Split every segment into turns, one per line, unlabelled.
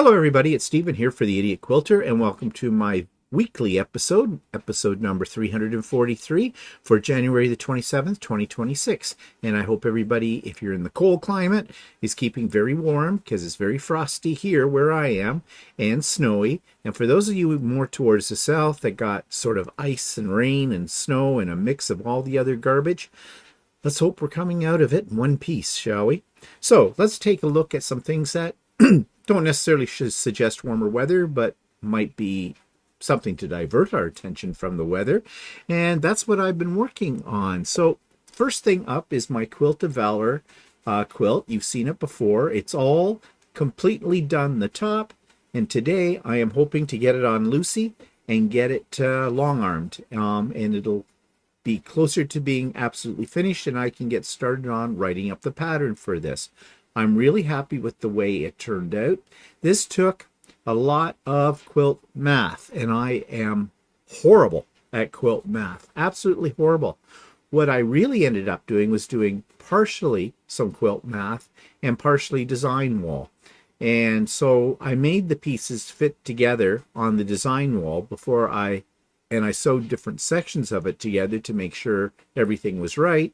Hello everybody, it's Stephen here for the Idiot Quilter, and welcome to my weekly episode number 343 for January the 27th, 2026. And I hope everybody, if you're in the cold climate, is keeping very warm, because it's very frosty here where I am, and snowy. And for those of you more towards the south that got sort of ice and rain and snow and a mix of all the other garbage, let's hope we're coming out of it in one piece, shall we? So let's take a look at some things that don't necessarily suggest warmer weather, but might be something to divert our attention from the weather. And that's what I've been working on. So first thing up is my Quilt of Valor quilt. You've seen it before. It's all completely done the top. And today I am hoping to get it on Lucy and get it long-armed. And it'll be closer to being absolutely finished, and I can get started on writing up the pattern for this. I'm really happy with the way it turned out. This took a lot of quilt math, and I am horrible at quilt math. Absolutely horrible. What I really ended up doing was doing partially some quilt math and partially design wall. And so I made the pieces fit together on the design wall before I sewed different sections of it together to make sure everything was right.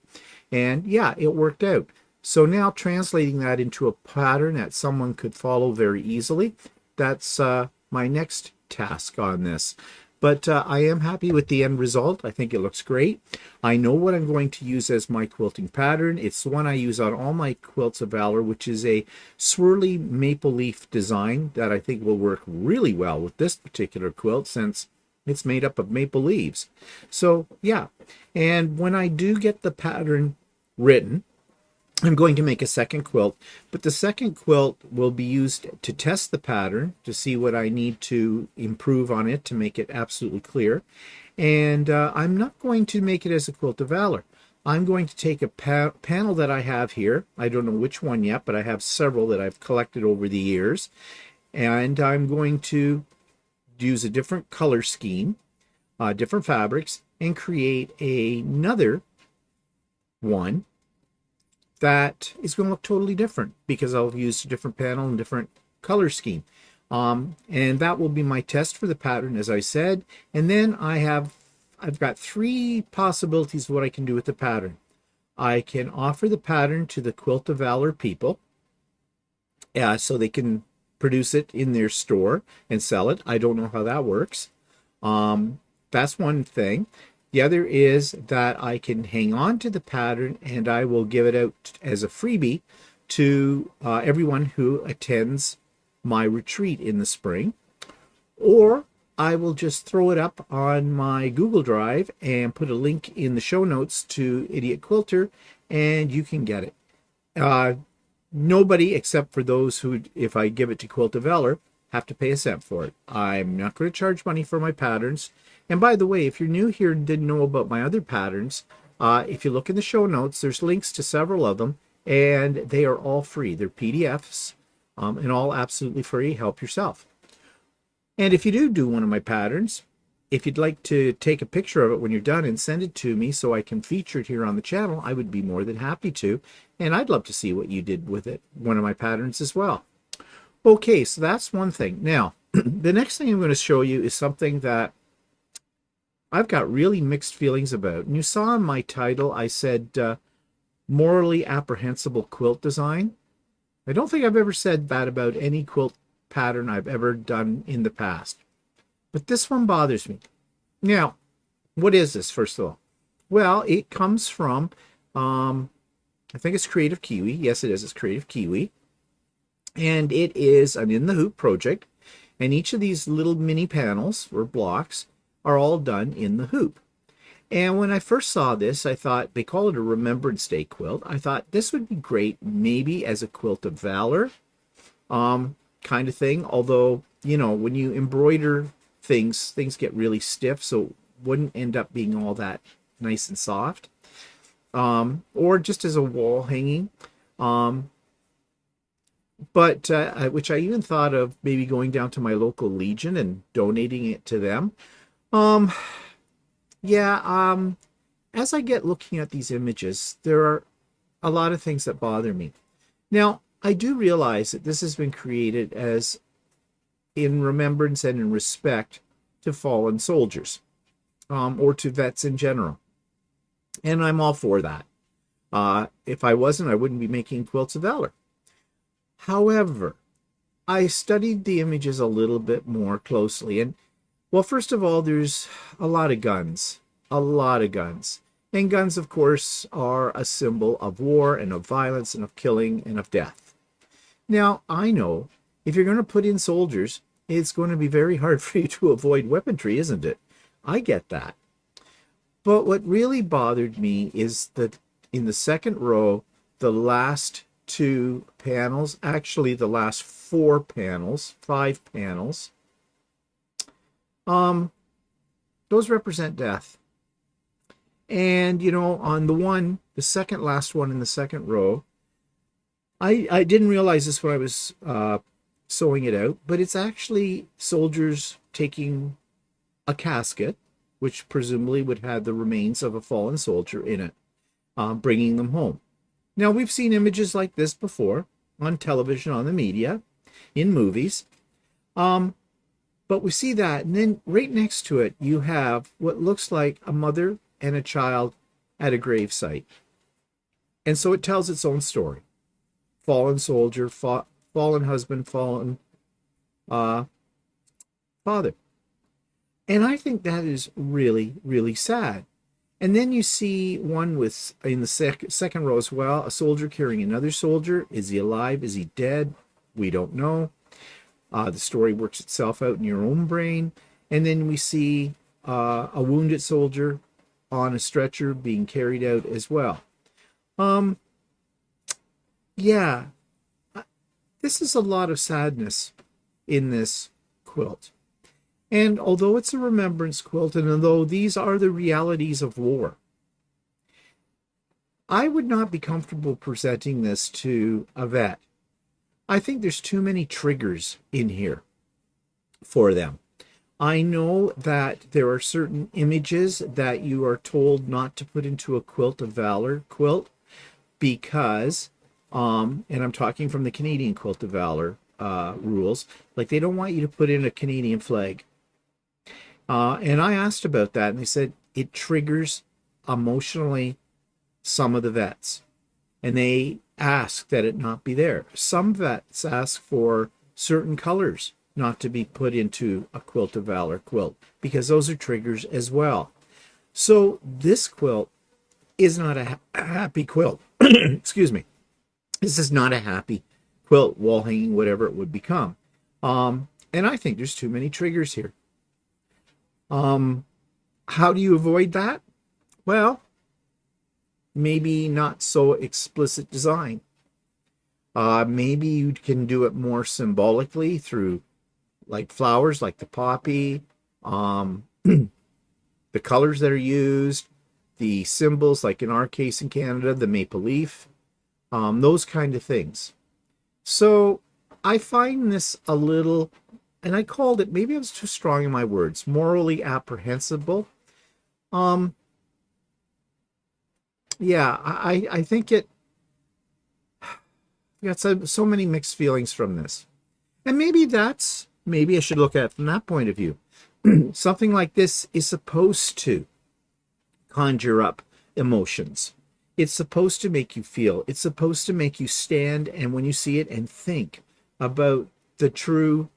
And yeah, it worked out. So now translating that into a pattern that someone could follow very easily, that's my next task on this. But I am happy with the end result. I think it looks great. I know what I'm going to use as my quilting pattern. It's the one I use on all my Quilts of Valor, which is a swirly maple leaf design that I think will work really well with this particular quilt, since it's made up of maple leaves. So yeah, and when I do get the pattern written, I'm going to make a second quilt, but the second quilt will be used to test the pattern to see what I need to improve on it to make it absolutely clear. And I'm not going to make it as a Quilt of Valor. I'm going to take a panel that I have here. I don't know which one yet, but I have several that I've collected over the years. And I'm going to use a different color scheme, different fabrics, and create another one that is going to look totally different because I'll use a different panel and different color scheme. And that will be my test for the pattern, as I said. And then I've got three possibilities of what I can do with the pattern. I can offer the pattern to the Quilt of Valor people, so they can produce it in their store and sell it. I don't know how that works. That's one thing. The other is that I can hang on to the pattern and I will give it out as a freebie to everyone who attends my retreat in the spring. Or I will just throw it up on my Google Drive and put a link in the show notes to Idiot Quilter, and you can get it. Nobody except for those who, if I give it to Quilt of Valor, have to pay a cent for it. I'm not going to charge money for my patterns. And by the way, if you're new here and didn't know about my other patterns, if you look in the show notes, there's links to several of them, and they are all free. They're PDFs, and all absolutely free. Help yourself. And if you do one of my patterns, if you'd like to take a picture of it when you're done and send it to me so I can feature it here on the channel, I would be more than happy to. And I'd love to see what you did with it, one of my patterns as well. Okay, so that's one thing. Now, the next thing I'm going to show you is something that I've got really mixed feelings about. And you saw in my title, I said morally apprehensible quilt design. I don't think I've ever said that about any quilt pattern I've ever done in the past. But this one bothers me. Now, what is this, first of all? Well, it comes from, I think it's Creative Kiwi. Yes, it is. It's Creative Kiwi. And it is an In the Hoop project. And each of these little mini panels or blocks are all done in the hoop. And when I first saw this, I thought, they call it a Remembrance Day quilt. I thought this would be great maybe as a Quilt of Valor kind of thing. Although, you know, when you embroider things get really stiff, so it wouldn't end up being all that nice and soft. Or just as a wall hanging. But which I even thought of maybe going down to my local Legion and donating it to them. As I get looking at these images, there are a lot of things that bother me. Now, I do realize that this has been created as in remembrance and in respect to fallen soldiers, or to vets in general. And I'm all for that. If I wasn't, I wouldn't be making Quilts of Valor. However, I studied the images a little bit more closely. And, well, first of all, there's a lot of guns. A lot of guns. And guns, of course, are a symbol of war and of violence and of killing and of death. Now, I know if you're going to put in soldiers, it's going to be very hard for you to avoid weaponry, isn't it? I get that. But what really bothered me is that in the second row, the last two panels, actually the last five panels, those represent death. And, you know, on the second last one in the second row, I didn't realize this when I was sewing it out, but it's actually soldiers taking a casket, which presumably would have the remains of a fallen soldier in it, bringing them home. Now, we've seen images like this before on television, on the media, in movies, but we see that, and then right next to it, you have what looks like a mother and a child at a gravesite. And so it tells its own story. Fallen soldier, fallen husband, fallen father. And I think that is really, really sad. And then you see one with, in the second row as well, a soldier carrying another soldier. Is he alive? Is he dead? We don't know. The story works itself out in your own brain. And then we see a wounded soldier on a stretcher being carried out as well. Yeah, this is a lot of sadness in this quilt. And although it's a remembrance quilt, and although these are the realities of war, I would not be comfortable presenting this to a vet. I think there's too many triggers in here for them. I know that there are certain images that you are told not to put into a Quilt of Valor quilt because, and I'm talking from the Canadian Quilt of Valor rules, like they don't want you to put in a Canadian flag. And I asked about that, and they said it triggers emotionally some of the vets. And they ask that it not be there. Some vets ask for certain colors not to be put into a Quilt of Valor quilt, because those are triggers as well. So this quilt is not a happy quilt. Excuse me. This is not a happy quilt, wall hanging, whatever it would become. And I think there's too many triggers here. How do you avoid that? Well, maybe not so explicit design. Maybe you can do it more symbolically through like flowers, like the poppy, the colors that are used, the symbols, like in our case in Canada, the maple leaf, those kind of things. So I find this a little, and I called it, maybe I was too strong in my words, morally apprehensible. Yeah, I think it got so many mixed feelings from this. And maybe I should look at it from that point of view. Something like this is supposed to conjure up emotions. It's supposed to make you feel. It's supposed to make you stand, and when you see it, and think about the true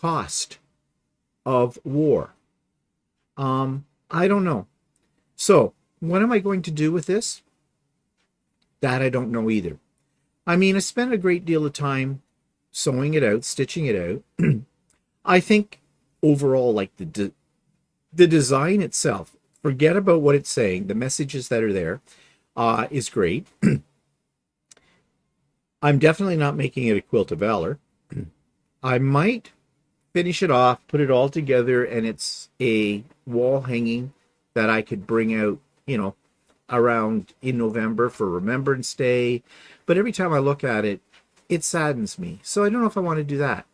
cost of war. I don't know. So, what am I going to do with this? That I don't know either. I mean, I spent a great deal of time sewing it out, stitching it out. I think overall, like the design itself, forget about what it's saying, the messages that are there, is great. I'm definitely not making it a Quilt of Valor. I might finish it off, put it all together, and it's a wall hanging that I could bring out, you know, around in November for Remembrance Day. But every time I look at it, it saddens me. So I don't know if I want to do that.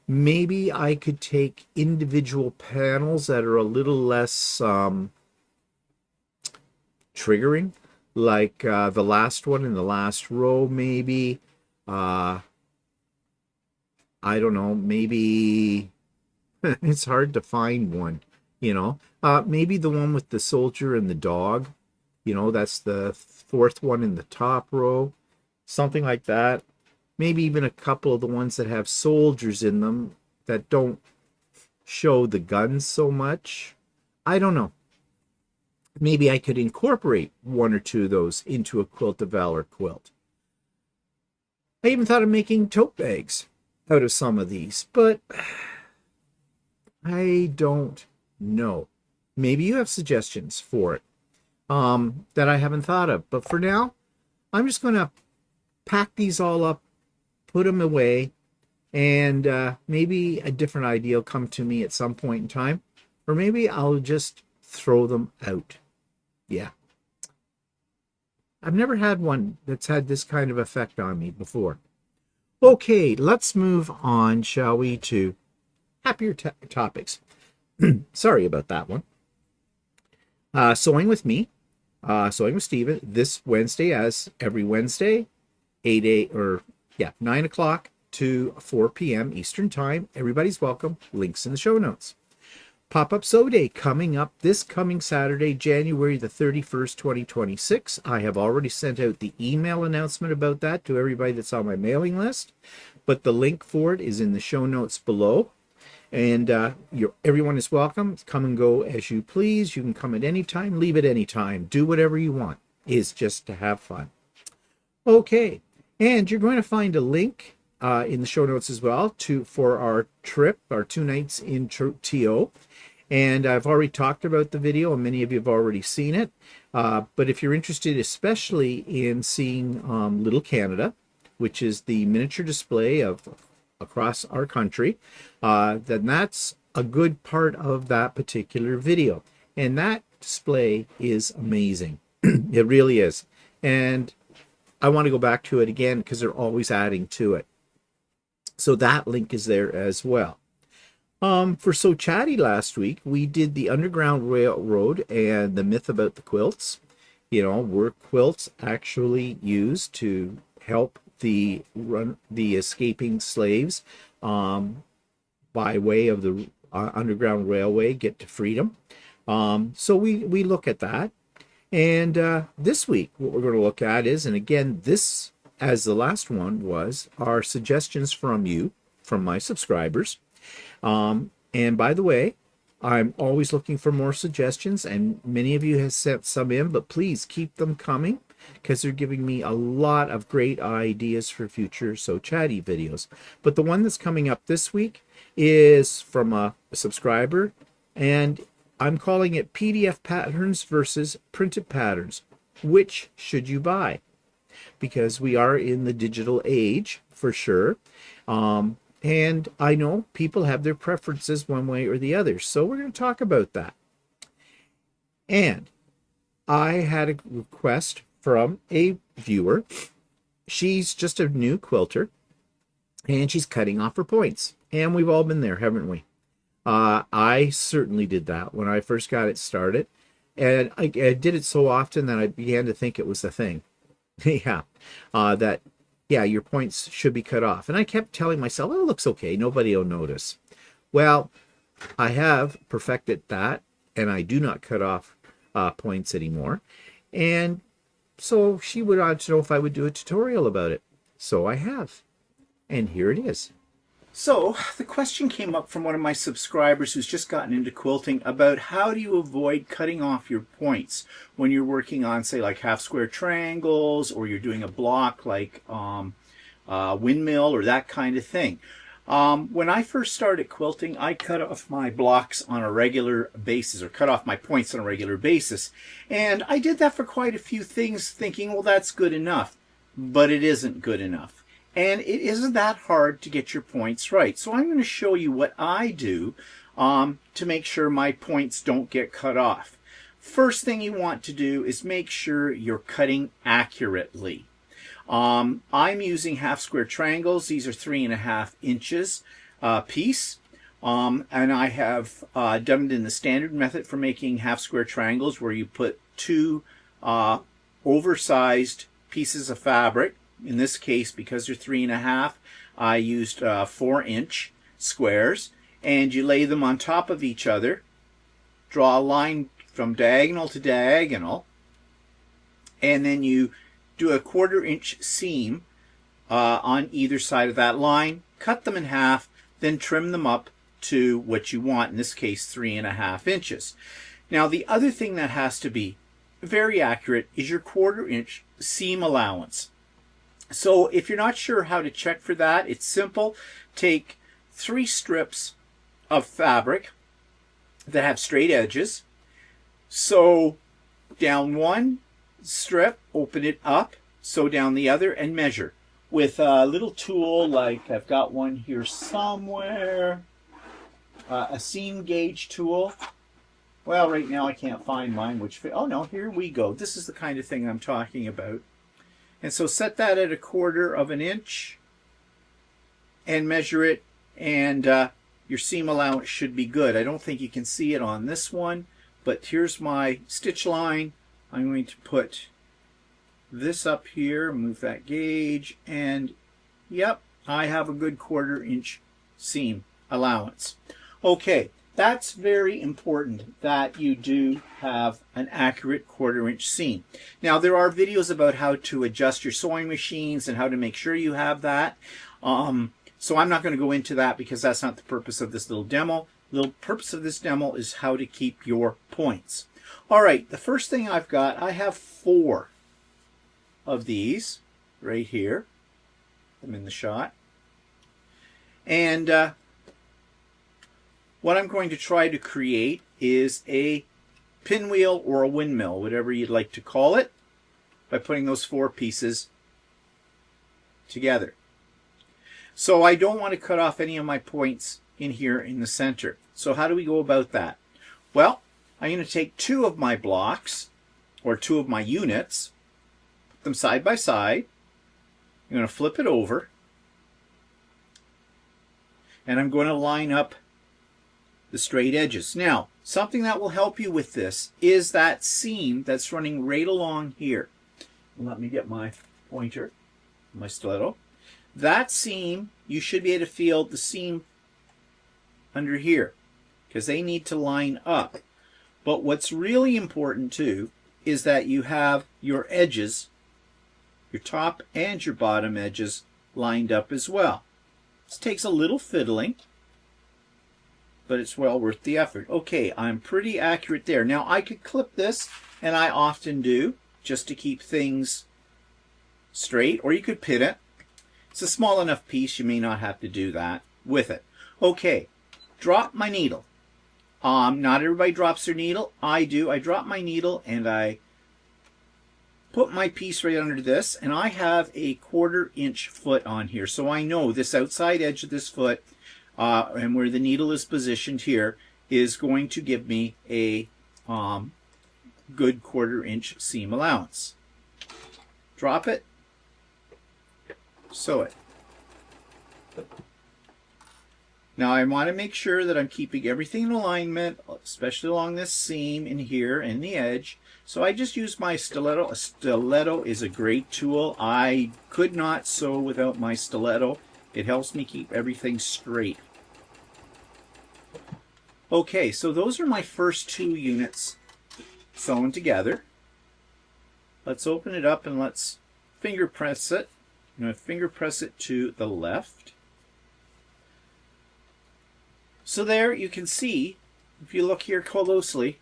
Maybe I could take individual panels that are a little less triggering, like the last one in the last row, maybe. I don't know, maybe it's hard to find one, you know. Maybe the one with the soldier and the dog, you know, that's the fourth one in the top row, something like that. Maybe even a couple of the ones that have soldiers in them that don't show the guns so much. I don't know. Maybe I could incorporate one or two of those into a Quilt of Valor quilt. I even thought of making tote bags out of some of these, but I don't know. Maybe you have suggestions for it that I haven't thought of. But for now, I'm just going to pack these all up, put them away, and maybe a different idea will come to me at some point in time. Or maybe I'll just throw them out. Yeah. I've never had one that's had this kind of effect on me before. Okay, let's move on, shall we, to happier topics. Sorry about that one. Sewing with me, sewing with Steven, this Wednesday, as every Wednesday, 9 o'clock to 4 p.m. Eastern Time. Everybody's welcome. Links in the show notes. Pop-up Sew Day coming up this coming Saturday, January the 31st, 2026. I have already sent out the email announcement about that to everybody that's on my mailing list, but the link for it is in the show notes below. And everyone is welcome. Come and go as you please. You can come at any time, leave at any time. Do whatever you want. It's just to have fun. Okay, and you're going to find a link in the show notes as well for our trip, our 2 nights in TO. And I've already talked about the video, and many of you have already seen it. But if you're interested, especially in seeing Little Canada, which is the miniature display of across our country, then that's a good part of that particular video. And that display is amazing. It really is. And I want to go back to it again because they're always adding to it. So that link is there as well. For So Chatty last week, we did the Underground Railroad and the myth about the quilts. You know, were quilts actually used to help the escaping slaves by way of the Underground Railway get to freedom? So we look at that. And this week, what we're going to look at is, and again, this, as the last one was, are suggestions from you, from my subscribers. And by the way, I'm always looking for more suggestions, and many of you have sent some in, but please keep them coming because they're giving me a lot of great ideas for future So Chatty videos. But the one that's coming up this week is from a subscriber, and I'm calling it PDF patterns versus printed patterns. Which should you buy? Because we are in the digital age for sure. And I know people have their preferences one way or the other. So we're going to talk about that. And I had a request from a viewer. She's just a new quilter, and she's cutting off her points. And we've all been there, haven't we? I certainly did that when I first got it started. And I did it so often that I began to think it was the thing. Yeah, your points should be cut off. And I kept telling myself, oh, it looks okay. Nobody will notice. Well, I have perfected that, and I do not cut off points anymore. And so she would want to know if I would do a tutorial about it. So I have. And here it is. So the question came up from one of my subscribers who's just gotten into quilting about how do you avoid cutting off your points when you're working on, say, like half square triangles, or you're doing a block like windmill or that kind of thing. When I first started quilting, I cut off my blocks on a regular basis, or cut off my points on a regular basis. And I did that for quite a few things, thinking, well, that's good enough. But it isn't good enough. And it isn't that hard to get your points right. So I'm going to show you what I do to make sure my points don't get cut off. First thing you want to do is make sure you're cutting accurately. I'm using half square triangles. These are 3.5 inches piece. And I have done it in the standard method for making half square triangles, where you put two oversized pieces of fabric. In this case, because they're 3.5, I used 4-inch squares, and you lay them on top of each other, draw a line from diagonal to diagonal, and then you do a 1/4-inch seam on either side of that line, cut them in half, then trim them up to what you want, in this case 3.5 inches. Now the other thing that has to be very accurate is your 1/4-inch seam allowance. So if you're not sure how to check for that, it's simple. Take 3 strips of fabric that have straight edges. Sew down one strip, open it up, sew down the other, and measure with a little tool, like I've got one here somewhere, a seam gauge tool. Well, right now I can't find mine, oh no, here we go. This is the kind of thing I'm talking about. And so set that at 1/4 of an inch and measure it, and your seam allowance should be good. I don't think you can see it on this one, but here's my stitch line. I'm going to put this up here, move that gauge, and yep, I have a good 1/4-inch seam allowance. Okay, that's very important that you do have an accurate 1/4-inch seam. Now there are videos about how to adjust your sewing machines and how to make sure you have that. So I'm not going to go into that because that's not the purpose of this little demo. The purpose of this demo is how to keep your points. All right, the first thing I've got, I have 4 of these right here. I'm in the shot. And what I'm going to try to create is a pinwheel or a windmill, whatever you'd like to call it, by putting those 4 pieces together. So I don't want to cut off any of my points in here in the center. So how do we go about that? Well, I'm going to take 2 of my blocks, or 2 of my units, put them side by side. I'm going to flip it over, and I'm going to line up the straight edges. Now, something that will help you with this is that seam that's running right along here. Let me get my pointer, my stiletto. That seam, you should be able to feel the seam under here, because they need to line up. But what's really important too is that you have your edges, your top and your bottom edges, lined up as well. This takes a little fiddling, but it's well worth the effort. Okay, I'm pretty accurate there. Now I could clip this, and I often do, just to keep things straight, or you could pin it. It's a small enough piece, you may not have to do that with it. Okay, drop my needle. Not everybody drops their needle. I do. I drop my needle and I put my piece right under this, and I have a 1/4-inch foot on here. So I know this outside edge of this foot and where the needle is positioned here is going to give me a good 1/4-inch seam allowance. Drop it, sew it. Now I want to make sure that I'm keeping everything in alignment, especially along this seam in here and the edge. So I just use my stiletto. A stiletto is a great tool. I could not sew without my stiletto. It helps me keep everything straight. Okay, so those are my first 2 units sewn together. Let's open it up and let's finger press it. I'm going to finger press it to the left. So there you can see, if you look here closely,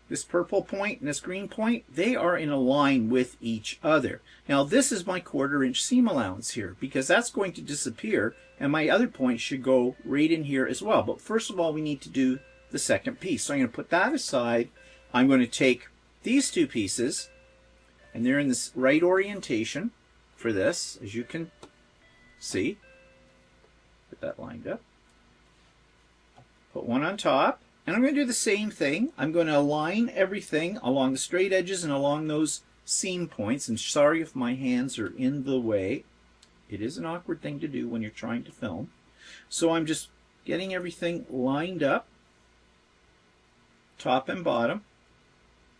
this purple point and this green point, they are in a line with each other. Now this is my 1/4-inch seam allowance here, because that's going to disappear, and my other point should go right in here as well. But first of all, we need to do the second piece. So I'm going to put that aside. I'm going to take these 2 pieces, and they're in this right orientation for this, as you can see. Put that lined up. Put one on top, and I'm going to do the same thing. I'm going to align everything along the straight edges and along those seam points. And sorry if my hands are in the way. It is an awkward thing to do when you're trying to film. So I'm just getting everything lined up, top and bottom,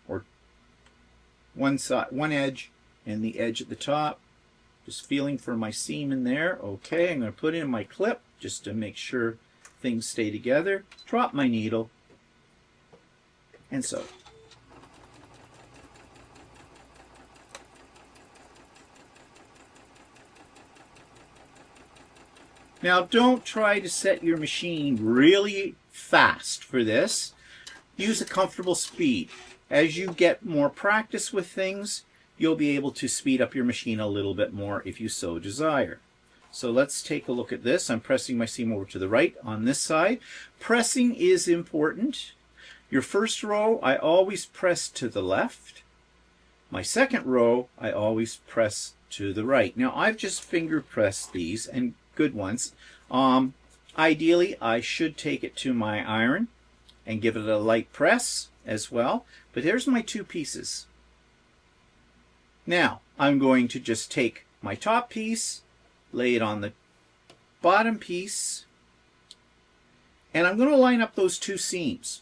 or one side, one edge and the edge at the top, Just feeling for my seam in there. Okay, I'm going to put in my clip just to make sure things stay together. Drop my needle and sew. Now don't try to set your machine really fast for this. Use a comfortable speed. As you get more practice with things, you'll be able to speed up your machine a little bit more if you so desire. So let's take a look at this. I'm pressing my seam over to the right on this side. Pressing is important. Your first row, I always press to the left. My second row, I always press to the right. Now I've just finger pressed these, and good ones. Ideally, I should take it to my iron and give it a light press as well. But here's my two pieces. Now, I'm going to just take my top piece, lay it on the bottom piece, and I'm going to line up those two seams.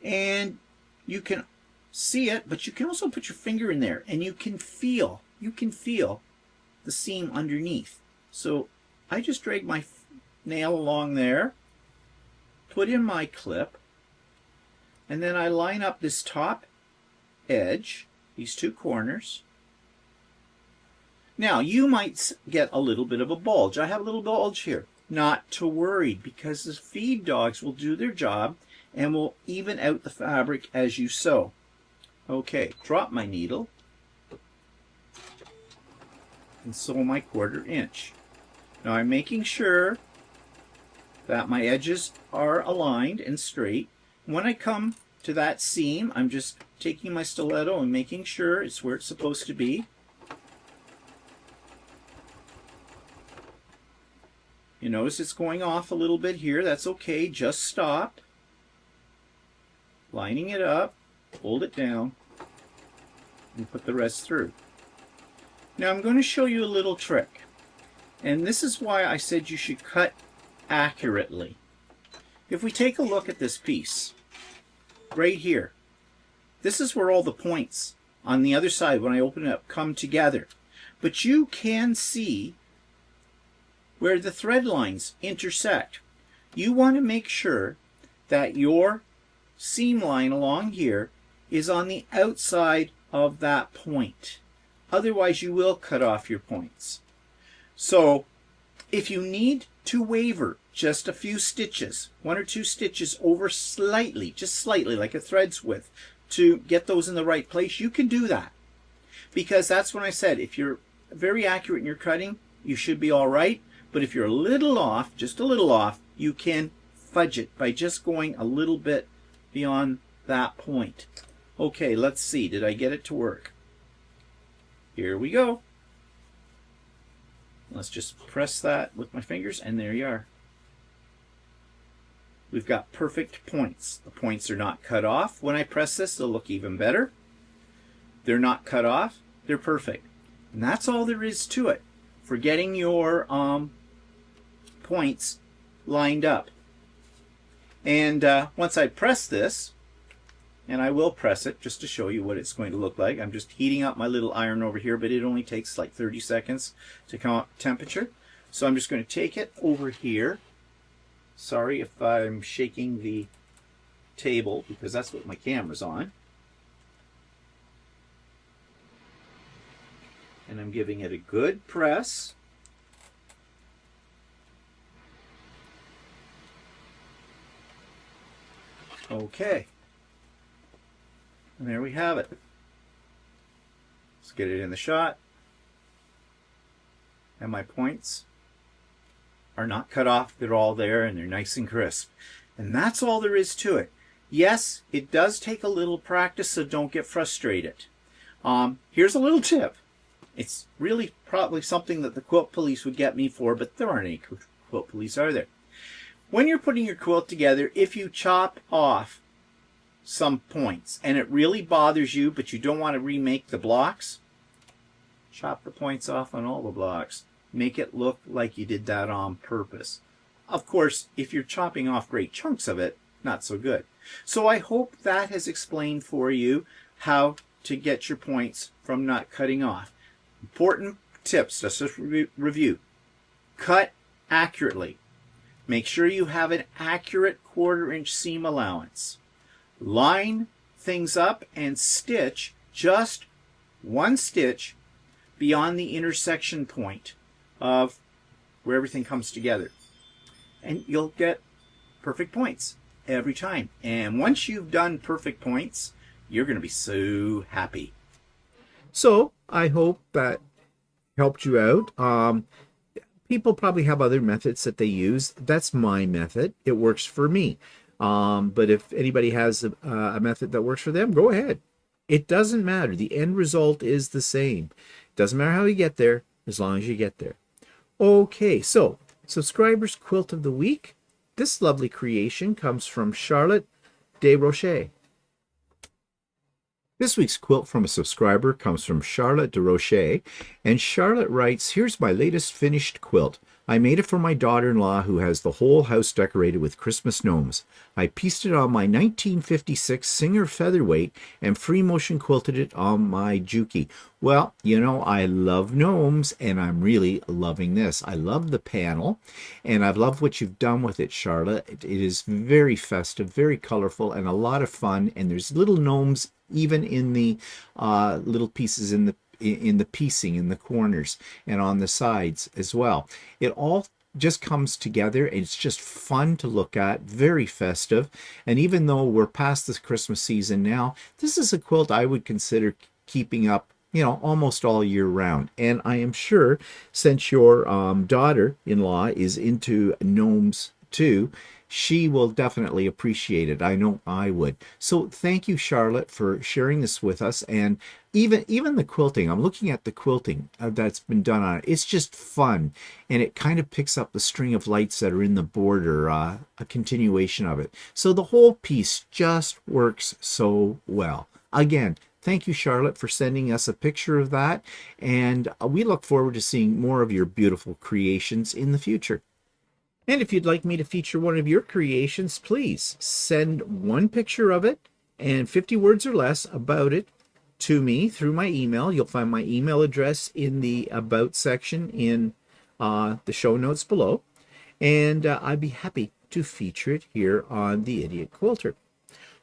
And you can see it, but you can also put your finger in there, and you can feel the seam underneath. So I just drag my nail along there, put in my clip, and then I line up this top edge, these two corners. Now, you might get a little bit of a bulge. I have a little bulge here. Not to worry, because the feed dogs will do their job and will even out the fabric as you sew. Okay, drop my needle and sew my 1/4 inch. Now I'm making sure that my edges are aligned and straight. When I come to that seam, I'm just taking my stiletto and making sure it's where it's supposed to be. You notice it's going off a little bit here. That's okay. Just stop. Lining it up, hold it down, and put the rest through. Now I'm going to show you a little trick. And this is why I said you should cut accurately. If we take a look at this piece, right here, this is where all the points on the other side, when I open it up, come together. But you can see where the thread lines intersect. You want to make sure that your seam line along here is on the outside of that point. Otherwise, you will cut off your points. So if you need to waver just a few stitches, 1 or 2 stitches over slightly, just slightly, like a thread's width, to get those in the right place, you can do that. Because that's when I said, if you're very accurate in your cutting, you should be all right. But if you're a little off, just a little off, you can fudge it by just going a little bit beyond that point. Okay, let's see. Did I get it to work? Here we go. Let's just press that with my fingers, and there you are. We've got perfect points. The points are not cut off. When I press this, they'll look even better. They're not cut off. They're perfect. And that's all there is to it for getting your points lined up. And once I press this, and I will press it just to show you what it's going to look like. I'm just heating up my little iron over here, but it only takes like 30 seconds to come up temperature. So I'm just going to take it over here. Sorry if I'm shaking the table, because that's what my camera's on. And I'm giving it a good press. Okay. And there we have it. Let's get it in the shot. And my points are not cut off. They're all there and they're nice and crisp. And that's all there is to it. Yes, it does take a little practice, so don't get frustrated. Here's a little tip. It's really probably something that the quilt police would get me for, but there aren't any quilt police, are there? When you're putting your quilt together, if you chop off some points and it really bothers you, but you don't want to remake the blocks, chop the points off on all the blocks. Make it look like you did that on purpose. Of course, if you're chopping off great chunks of it, not so good. So I hope that has explained for you how to get your points from not cutting off. Important tips. Let's just review. Cut accurately. Make sure you have an accurate 1/4 inch seam allowance. Line things up and stitch just one stitch beyond the intersection point of where everything comes together. And you'll get perfect points every time. And once you've done perfect points, you're going to be so happy. So I hope that helped you out. People probably have other methods that they use. That's my method. It works for me. But if anybody has a method that works for them, go ahead. It doesn't matter. The end result is the same. Doesn't matter how you get there, as long as you get there. Okay, so subscribers quilt of the week. This lovely creation comes from Charlotte Desrochers. This week's quilt from a subscriber comes from Charlotte Desrochers, and Charlotte writes, "Here's my latest finished quilt. I made it for my daughter-in-law who has the whole house decorated with Christmas gnomes. I pieced it on my 1956 Singer Featherweight and free motion quilted it on my Juki." Well, you know, I love gnomes, and I'm really loving this. I love the panel, and I love what you've done with it, Charlotte. It is very festive, very colorful, and a lot of fun, and there's little gnomes even in the little pieces in the piecing in the corners and on the sides as well. It all just comes together. It's just fun to look at, very festive. And even though we're past this Christmas season now, this is a quilt I would consider keeping up, you know, almost all year round. And I am sure, since your daughter-in-law is into gnomes too, she will definitely appreciate it. I know I would. So thank you, Charlotte, for sharing this with us. And even the quilting, I'm looking at the quilting that's been done on it. It's just fun, and it kind of picks up the string of lights that are in the border, a continuation of it. So the whole piece just works so well. Again, thank you, Charlotte, for sending us a picture of that, and we look forward to seeing more of your beautiful creations in the future. And if you'd like me to feature one of your creations, please send one picture of it and 50 words or less about it to me through my email. You'll find my email address in the About section in the show notes below. And I'd be happy to feature it here on the Idiot Quilter.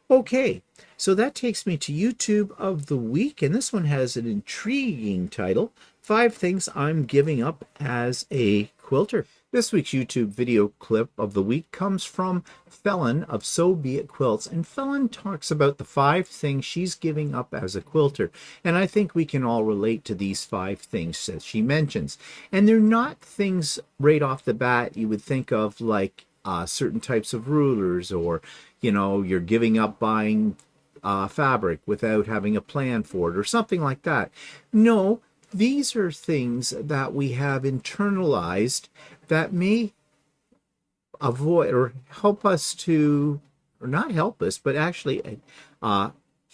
Okay, so that takes me to YouTube of the week, and this one has an intriguing title, 5 Things I'm Giving Up as a Quilter. This week's YouTube video clip of the week comes from Felon of So Be It Quilts, and Felon talks about the 5 things she's giving up as a quilter, and I think we can all relate to these 5 things that she mentions. And they're not things right off the bat you would think of, like certain types of rulers, or, you know, you're giving up buying fabric without having a plan for it, or something like that. No, these are things that we have internalized that may avoid or help us to, or not help us, but actually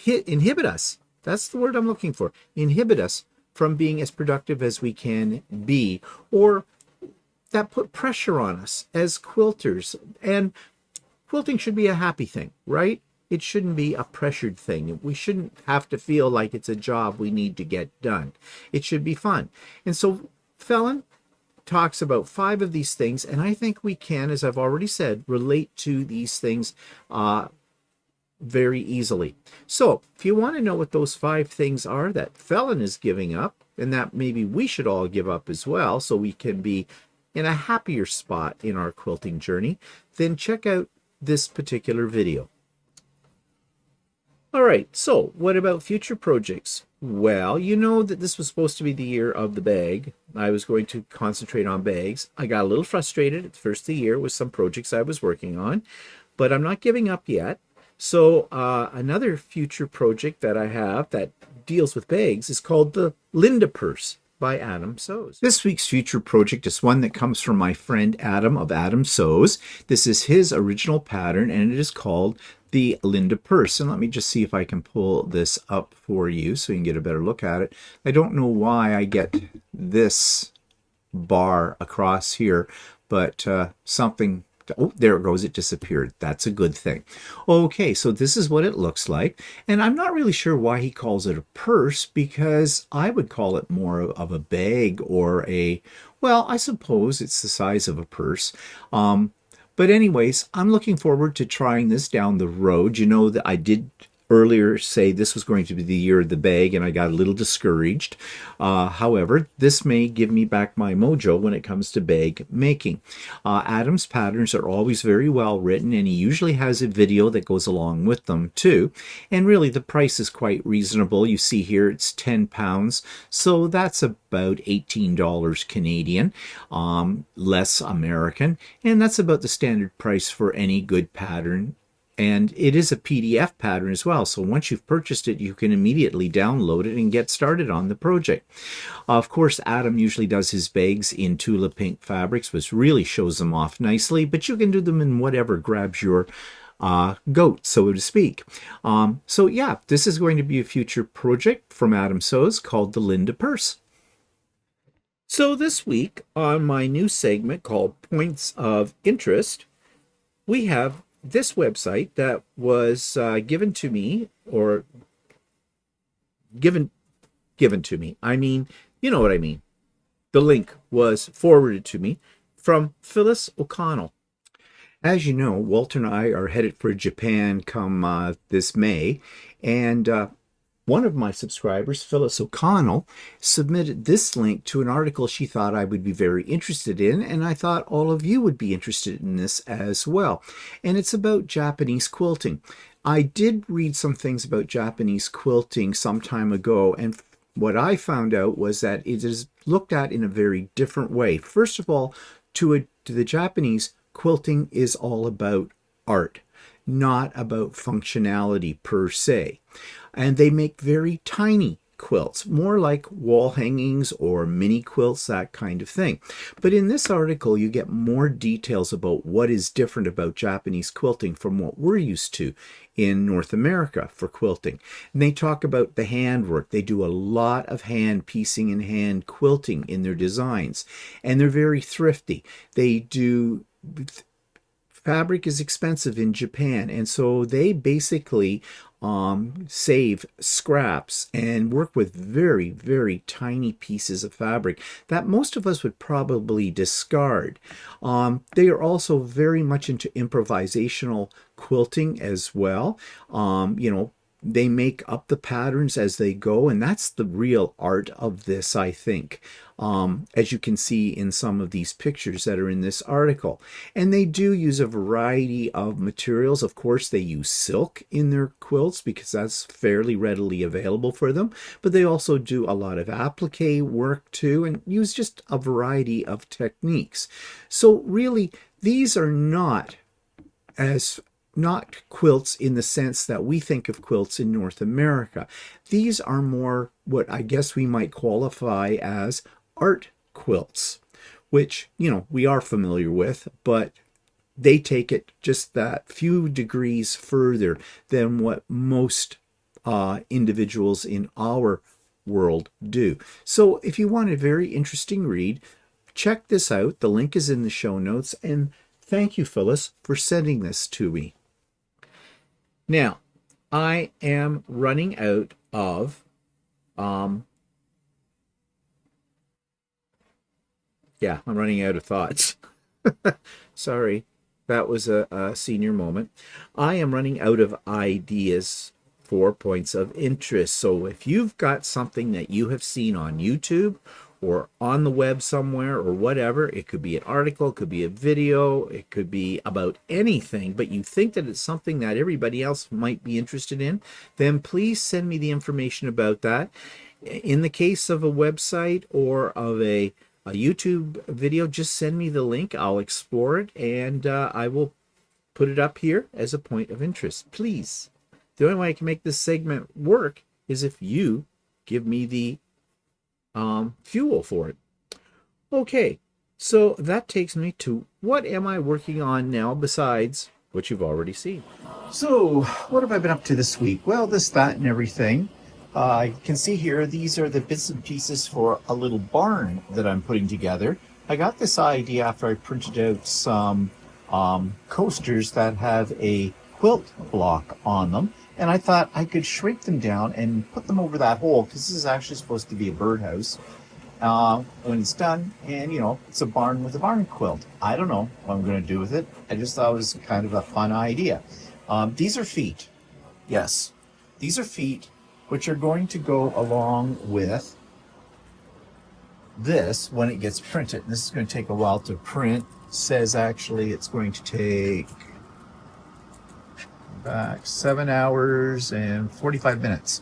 inhibit us. That's the word I'm looking for. Inhibit us from being as productive as we can be, or that put pressure on us as quilters. And quilting should be a happy thing, right? It shouldn't be a pressured thing. We shouldn't have to feel like it's a job we need to get done. It should be fun. And so Felon talks about 5 of these things, and I think we can, as I've already said, relate to these things very easily. So if you want to know what those 5 things are that Felon is giving up, and that maybe we should all give up as well, so we can be in a happier spot in our quilting journey, then check out this particular video. All right, so what about future projects? Well, you know that this was supposed to be the year of the bag. I was going to concentrate on bags. I got a little frustrated at the first of the year with some projects I was working on, but I'm not giving up yet. So another future project that I have that deals with bags is called the Linda Purse by Adam Sews. This week's future project is one that comes from my friend Adam of Adam Sews. This is his original pattern, and it is called the Linda Purse. And let me just see if I can pull this up for you so you can get a better look at it. I don't know why I get this bar across here, but something Oh, there it goes. It disappeared. That's a good thing. Okay, so this is what it looks like. And I'm not really sure why he calls it a purse, because I would call it more of a bag or a, well, I suppose it's the size of a purse. But anyways, I'm looking forward to trying this down the road. You know that I did earlier say this was going to be the year of the bag, and I got a little discouraged. However, this may give me back my mojo when it comes to bag making. Adam's patterns are always very well written, and he usually has a video that goes along with them too. And really, the price is quite reasonable. You see here it's £10, so that's about $18 Canadian, less American, and that's about the standard price for any good pattern. And it is a PDF pattern as well. So once you've purchased it, you can immediately download it and get started on the project. Of course, Adam usually does his bags in Tula Pink fabrics, which really shows them off nicely, but you can do them in whatever grabs your goat, so to speak. So yeah, this is going to be a future project from Adam Sews called the Linda Purse. So this week on my new segment called Points of Interest, we have this website that was given to me, or given to me. I mean, you know what I mean. The link was forwarded to me from Phyllis O'Connell. As you know, Walter and I are headed for Japan come this May, and one of my subscribers, Phyllis O'Connell, submitted this link to an article she thought I would be very interested in, and I thought all of you would be interested in this as well. And it's about Japanese quilting. I did read some things about Japanese quilting some time ago, and what I found out was that it is looked at in a very different way. First of all, to the Japanese, quilting is all about art, not about functionality per se. And they make very tiny quilts, more like wall hangings or mini quilts, that kind of thing. But in this article, you get more details about what is different about Japanese quilting from what we're used to in North America for quilting. And they talk about the handwork. They do a lot of hand piecing and hand quilting in their designs, and they're very thrifty. They do... Fabric is expensive in Japan, and so they basically save scraps and work with very, very tiny pieces of fabric that most of us would probably discard. They are also very much into improvisational quilting as well. You know, they make up the patterns as they go, and that's the real art of this, I think, as you can see in some of these pictures that are in this article. And they do use a variety of materials. Of course, they use silk in their quilts because that's fairly readily available for them, but they also do a lot of applique work too, and use just a variety of techniques. So really, these are not quilts in the sense that we think of quilts in North America. These are more what I guess we might qualify as art quilts, which, you know, we are familiar with, but they take it just that few degrees further than what most individuals in our world do. So if you want a very interesting read, check this out. The link is in the show notes, and thank you, Phyllis, for sending this to me. Now, I am running out of, I'm running out of thoughts. Sorry, that was a senior moment. I am running out of ideas for points of interest. So if you've got something that you have seen on YouTube or on the web somewhere or whatever, it could be an article, it could be a video, it could be about anything, but you think that it's something that everybody else might be interested in, then please send me the information about that. In the case of a website or of a YouTube video, just send me the link. I'll explore it, and I will put it up here as a point of interest. Please. The only way I can make this segment work is if you give me the fuel for it. Okay, so that takes me to what am I working on now besides what you've already seen. So what have I been up to this week? Well, this, that, and everything. You can see here, these are the bits and pieces for a little barn that I'm putting together. I got this idea after I printed out some coasters that have a quilt block on them. And I thought I could shrink them down and put them over that hole, because this is actually supposed to be a birdhouse when it's done. And, you know, it's a barn with a barn quilt. I don't know what I'm going to do with it. I just thought it was kind of a fun idea. These are feet. Yes, these are feet, which are going to go along with this when it gets printed. This is going to take a while to print. It says actually it's going to take back 7 hours and 45 minutes.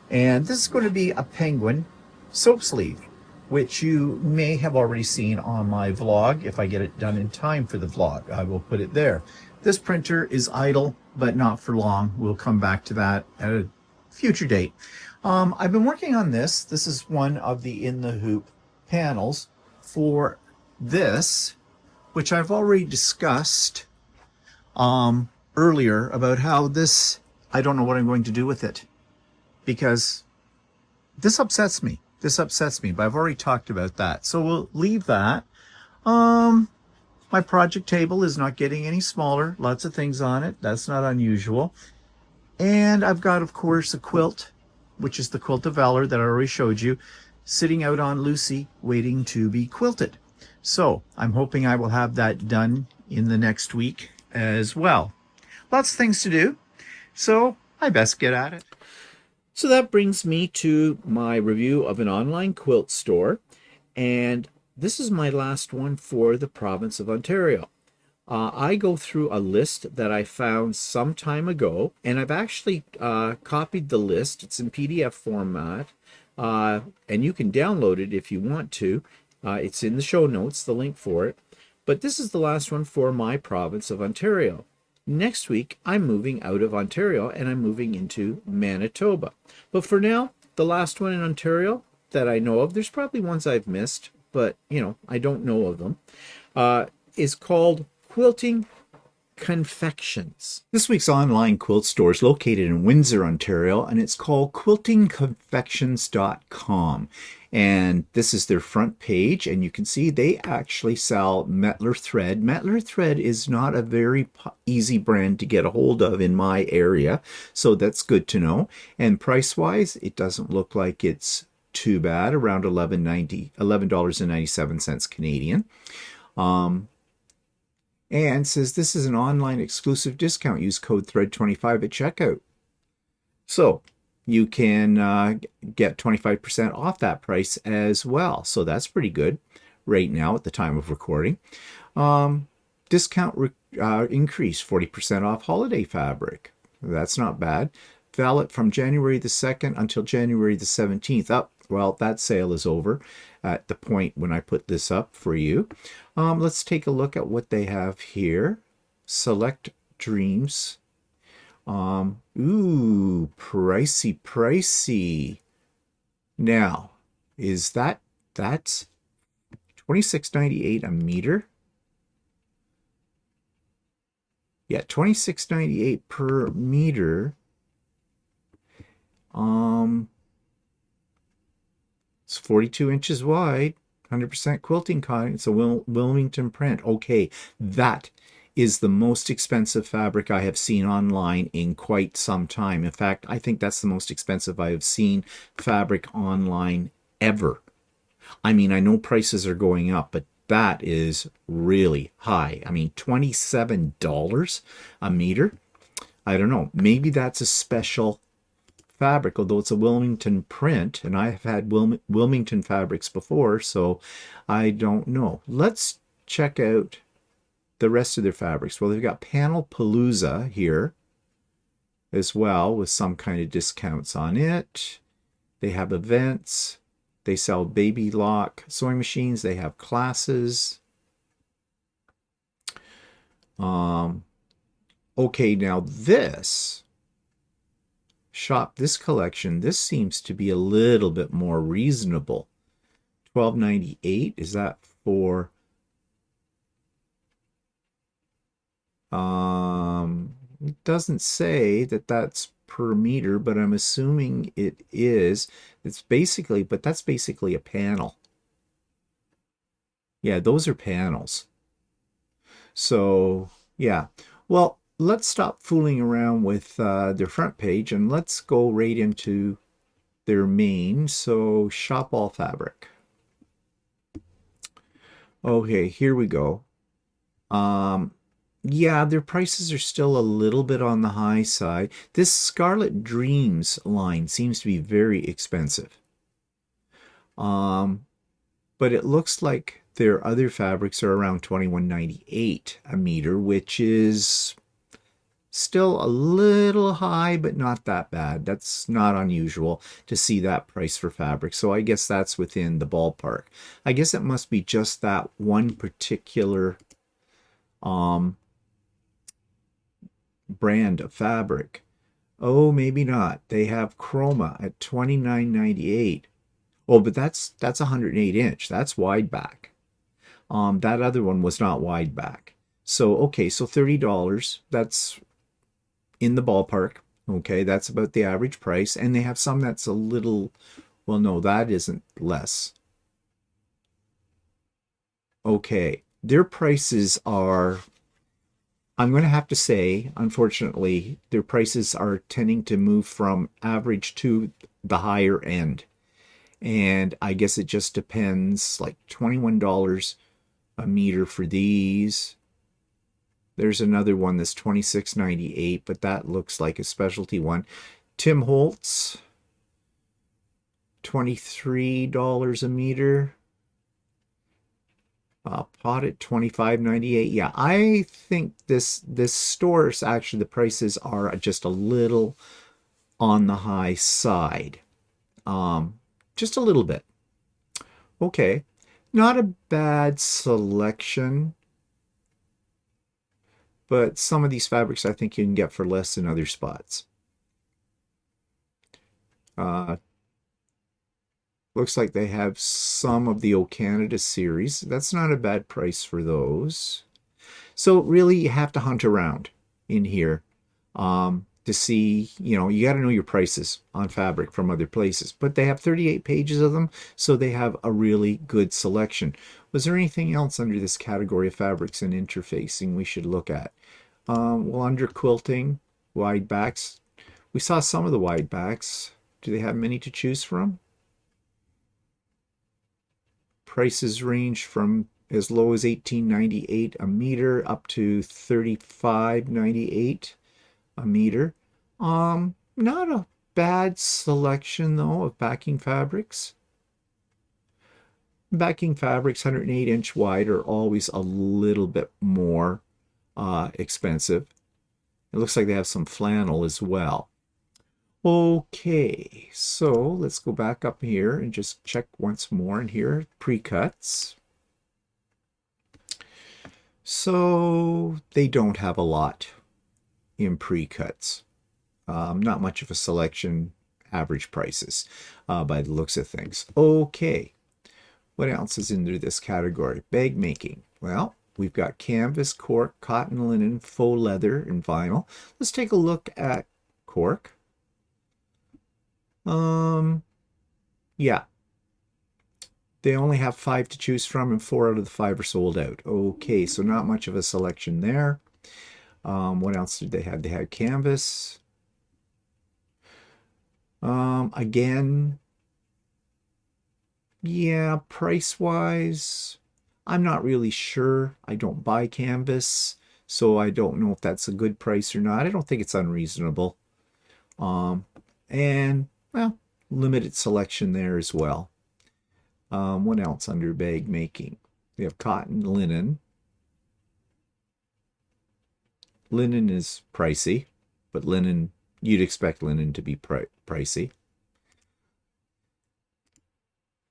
And this is going to be a penguin soap sleeve, which you may have already seen on my vlog. If I get it done in time for the vlog, I will put it there. This printer is idle, but not for long. We'll come back to that at a future date. I've been working on this. This is one of the in the hoop panels for this, which I've already discussed earlier about how this, I don't know what I'm going to do with it, because this upsets me. This upsets me, but I've already talked about that. So we'll leave that. My project table is not getting any smaller. Lots of things on it. That's not unusual. And I've got, of course, a quilt, which is the Quilt of Valor that I already showed you, sitting out on Lucy, waiting to be quilted. So I'm hoping I will have that done in the next week as well. Lots of things to do, so I best get at it. So that brings me to my review of an online quilt store, and this is my last one for the province of Ontario. I go through a list that I found some time ago, and I've actually copied the list. It's in PDF format, and you can download it if you want to. It's in the show notes, the link for it. But this is the last one for my province of Ontario. Next week, I'm moving out of Ontario, and I'm moving into Manitoba. But for now, the last one in Ontario that I know of, there's probably ones I've missed, but, you know, I don't know of them, is called Quilting Confections. This week's online quilt store is located in Windsor, Ontario, and it's called quiltingconfections.com. And this is their front page, and you can see they actually sell Mettler thread. Mettler thread is not a very easy brand to get a hold of in my area, so that's good to know. And price-wise, it doesn't look like it's too bad, around $11.97 Canadian. And says this is an online exclusive discount. Use code THREAD25 at checkout. So you can get 25% off that price as well. So that's pretty good right now at the time of recording. Discount increase, 40% off holiday fabric. That's not bad. Valid from January the 2nd until January the 17th. Up. Well, that sale is over at the point when I put this up for you. Let's take a look at what they have here. Select Dreams. Ooh, pricey. Now, that's $26.98 a meter? Yeah, $26.98 per meter. It's 42 inches wide, 100% quilting cotton. It's a Wilmington print. Okay, that is the most expensive fabric I have seen online in quite some time. In fact, I think that's the most expensive I have seen fabric online ever. I mean, I know prices are going up, but that is really high. I mean, $27 a meter? I don't know. Maybe that's a special fabric, although it's a Wilmington print, and I've had Wilmington fabrics before, so I don't know. Let's check out the rest of their fabrics. Well, they've got Panel Palooza here as well, with some kind of discounts on it. They have events. They sell baby lock sewing machines. They have classes. Okay, now this collection, this seems to be a little bit more reasonable. $12.98, is that for it doesn't say that that's per meter, but I'm assuming it is. It's basically, but that's basically a panel. Yeah, those are panels. So, yeah. Well, let's stop fooling around with their front page and let's go right into their main. So, shop all fabric. Okay, here we go. Um, yeah, their prices are still a little bit on the high side. This Scarlet Dreams line seems to be very expensive. Um, but it looks like their other fabrics are around 21.98 a meter, which is still a little high, but not that bad. That's not unusual to see that price for fabric. So I guess that's within the ballpark. I guess it must be just that one particular um, brand of fabric. Oh, maybe not. They have Chroma at 29.98. Oh, but that's 108 inch. That's wide back. That other one was not wide back. So okay, so $30. That's in the ballpark. Okay, that's about the average price. And they have some that's a little, well, no, that isn't less. Okay, their prices are, I'm going to have to say, unfortunately, their prices are tending to move from average to the higher end. And I guess it just depends, like $21 a meter for these. There's another one that's $26.98, but that looks like a specialty one. Tim Holtz, $23 a meter. Pot at $25.98. Yeah, I think this store is actually, the prices are just a little on the high side. Just a little bit. Okay, not a bad selection, but some of these fabrics I think you can get for less in other spots. Looks like they have some of the O Canada series. That's not a bad price for those. So really, you have to hunt around in here to see, you got to know your prices on fabric from other places. But they have 38 pages of them, so they have a really good selection. Was there anything else under this category of fabrics and interfacing we should look at? Well, under quilting, wide backs, we saw some of the wide backs. Do they have many to choose from? Prices range from as low as $18.98 a meter up to $35.98 a meter. Not a bad selection though of backing fabrics. Backing fabrics 108 inch wide are always a little bit more expensive. It looks like they have some flannel as well. Okay, so let's go back up here and just check once more in here, pre-cuts. So they don't have a lot in pre-cuts. Not much of a selection, average prices by the looks of things. Okay, what else is into this category? Bag making. Well, we've got canvas, cork, cotton, linen, faux leather, and vinyl. Let's take a look at cork. Yeah. They only have 5 to choose from, and 4 out of the 5 are sold out. Okay, so not much of a selection there. What else did they have? They had canvas. Again, yeah, price-wise, I'm not really sure. I don't buy canvas, so I don't know if that's a good price or not. I don't think it's unreasonable. And, well, limited selection there as well. What else under bag making? We have cotton, linen. Linen is pricey, but linen, you'd expect linen to be pricey.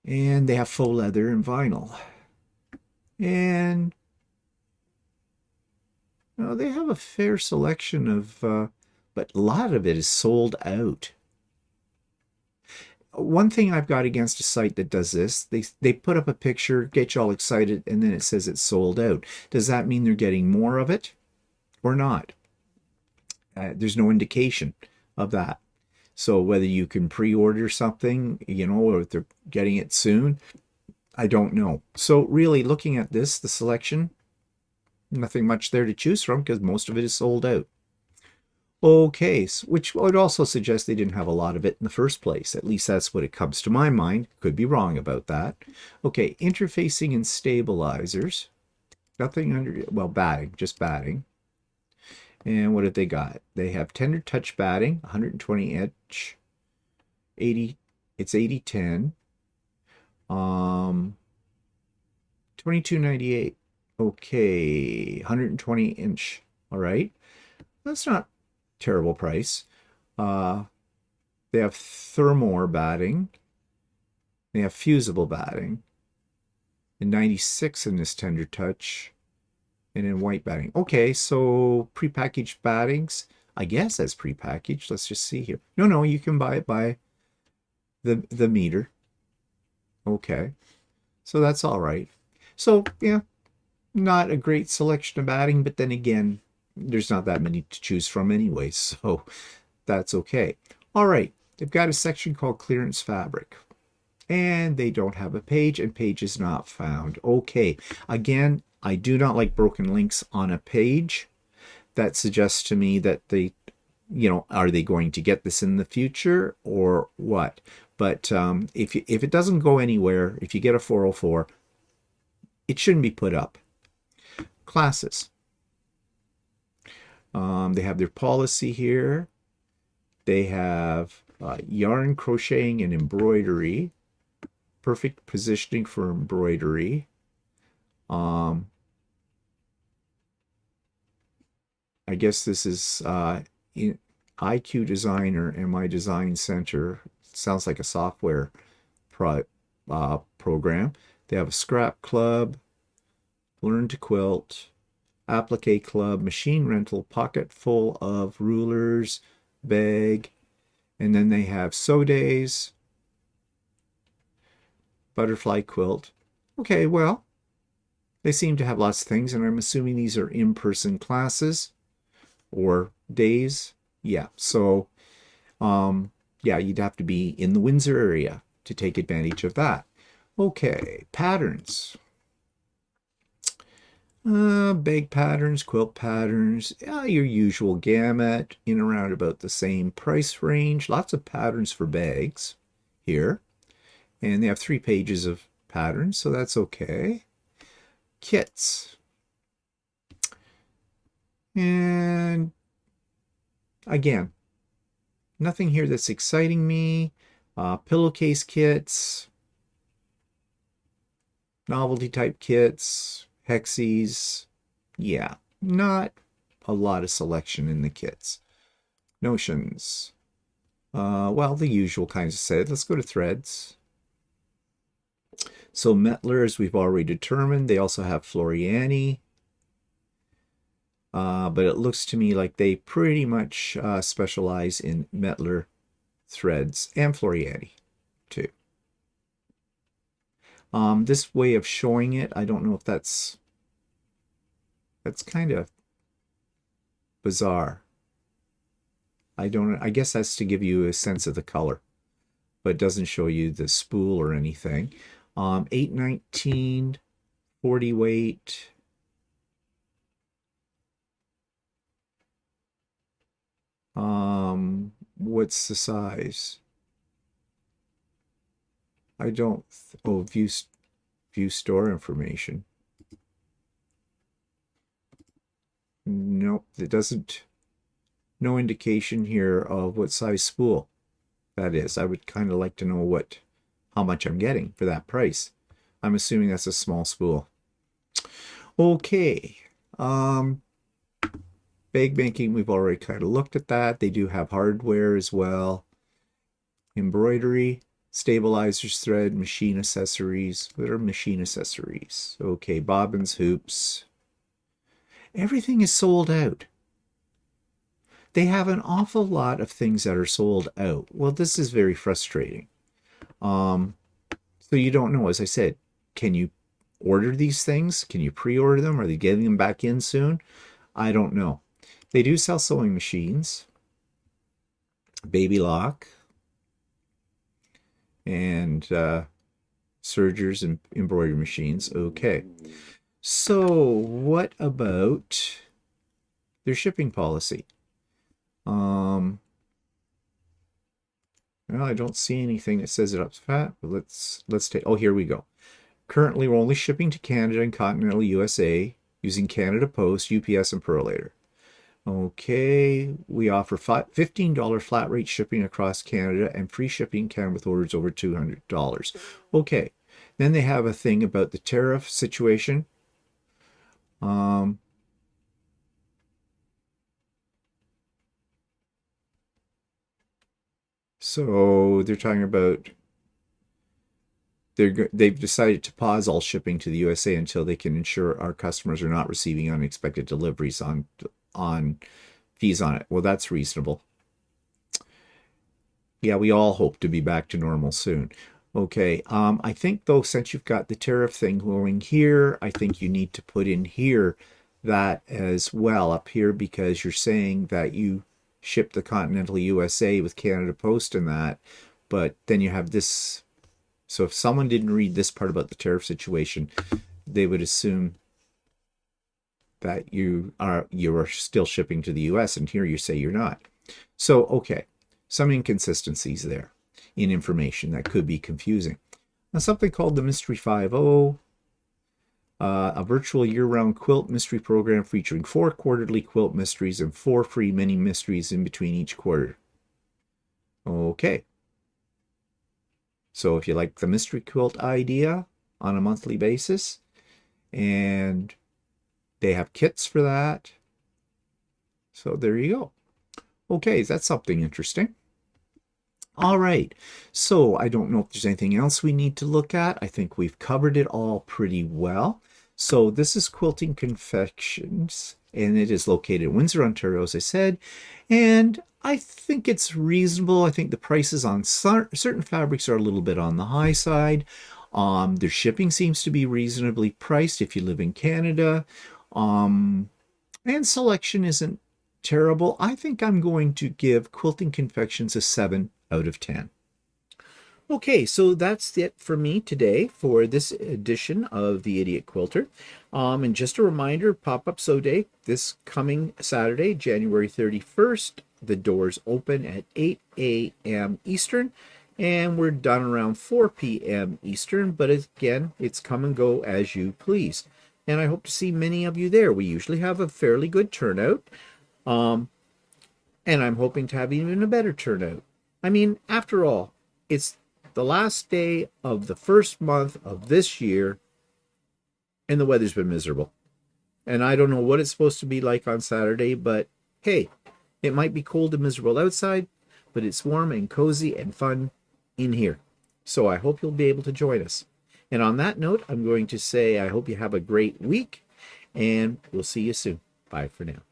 And they have faux leather and vinyl. And they have a fair selection of, but a lot of it is sold out. One thing I've got against a site that does this, they put up a picture, get you all excited, and then it says it's sold out. Does that mean they're getting more of it or not? There's no indication of that. So whether you can pre-order something, or if they're getting it soon, I don't know. So really looking at this, the selection, Nothing much there to choose from because most of it is sold out. Okay, which would also suggest they didn't have a lot of it in the first place. At least that's what it comes to my mind. Could be wrong about that. Okay, interfacing and stabilizers. Nothing under, well, batting, just batting. And what have they got? They have tender touch batting, 120 inch, 80, it's 8010. 22.98. Okay, 120 inch. All right. That's not terrible price. They have Thermore batting. They have fusible batting. And 96 in this tender touch. And in white batting. Okay, so prepackaged battings. I guess that's prepackaged. Let's just see here. No, you can buy it by the meter. Okay. So that's all right. So, yeah, not a great selection of batting, but then again, there's not that many to choose from anyway, so that's okay. All right, they've got a section called clearance fabric, and they don't have a page, and page is not found. Okay, again, I do not like broken links on a page. That suggests to me that they, are they going to get this in the future or what? But if it doesn't go anywhere, if you get a 404, it shouldn't be put up. Classes. They have their policy here. They have yarn, crocheting, and embroidery. Perfect positioning for embroidery. I guess this is in IQ Designer and My Design Center. Sounds like a software program. They have a scrap club, learn to quilt, applique club, machine rental, pocket full of rulers, bag, and then they have sew days, butterfly quilt. Okay, well, they seem to have lots of things, and I'm assuming these are in-person classes or days. Yeah, so yeah, you'd have to be in the Windsor area to take advantage of that. Okay, patterns. Bag patterns, quilt patterns, your usual gamut, in around about the same price range. Lots of patterns for bags here. And they have 3 pages of patterns, so that's okay. Kits. And again, nothing here that's exciting me. Pillowcase kits, novelty type kits, hexies. Yeah, not a lot of selection in the kits. Notions. Well, the usual kinds of set. Let's go to threads. So Mettler, as we've already determined, they also have Floriani. But it looks to me like they pretty much specialize in Mettler threads and Floriani too. This way of showing it, I don't know if that's kind of bizarre. I guess that's to give you a sense of the color, but it doesn't show you the spool or anything. 819, 40 weight. What's the size? I don't, view store information. Nope, it doesn't, no indication here of what size spool that is. I would kind of like to know how much I'm getting for that price. I'm assuming that's a small spool. Okay. Bag banking, we've already kind of looked at that. They do have hardware as well. Embroidery, stabilizers, thread, machine accessories. What are machine accessories? Okay, bobbins, hoops. Everything is sold out. They have an awful lot of things that are sold out. Well, this is very frustrating. So you don't know, as I said, can you order these things? Can you pre-order them? Are they getting them back in soon? I don't know. They do sell sewing machines, baby lock, and sergers and embroidery machines. Okay. So what about their shipping policy? Well, I don't see anything that says it up front, but let's take, oh, here we go. Currently, we're only shipping to Canada and continental USA using Canada Post, UPS, and Perlator. Okay, we offer $15 flat rate shipping across Canada and free shipping in Canada with orders over $200. Okay, then they have a thing about the tariff situation. So they're talking about they've decided to pause all shipping to the USA until they can ensure our customers are not receiving unexpected deliveries on fees on it. Well, that's reasonable. Yeah, we all hope to be back to normal soon. Okay, I think though, since you've got the tariff thing going here, I think you need to put in here that as well up here, because you're saying that you ship the continental USA with Canada Post and that, but then you have this. So if someone didn't read this part about the tariff situation, they would assume that you are still shipping to the US, and here you say you're not. So okay, some inconsistencies there in information that could be confusing. Now, something called the Mystery 5.0, a virtual year-round quilt mystery program featuring 4 quarterly quilt mysteries and 4 free mini mysteries in between each quarter. Okay. So if you like the mystery quilt idea on a monthly basis, and they have kits for that. So there you go. Okay, that's something interesting. All right, so I don't know if there's anything else we need to look at. I think we've covered it all pretty well. So this is Quilting Confections, and it is located in Windsor, Ontario, as I said. And I think it's reasonable. I think the prices on certain fabrics are a little bit on the high side. Their shipping seems to be reasonably priced if you live in Canada. And selection isn't terrible. I think I'm going to give Quilting Confections a 7 out of 10. Okay, so that's it for me today for this edition of the Idiot Quilter. And just a reminder, Pop-Up Sew Day this coming Saturday, January 31st. The doors open at 8 a.m. Eastern, and we're done around 4 p.m. Eastern. But again, it's come and go as you please. And I hope to see many of you there. We usually have a fairly good turnout. And I'm hoping to have even a better turnout. I mean, after all, it's the last day of the first month of this year, and the weather's been miserable. And I don't know what it's supposed to be like on Saturday, but hey, it might be cold and miserable outside, but it's warm and cozy and fun in here. So I hope you'll be able to join us. And on that note, I'm going to say I hope you have a great week, and we'll see you soon. Bye for now.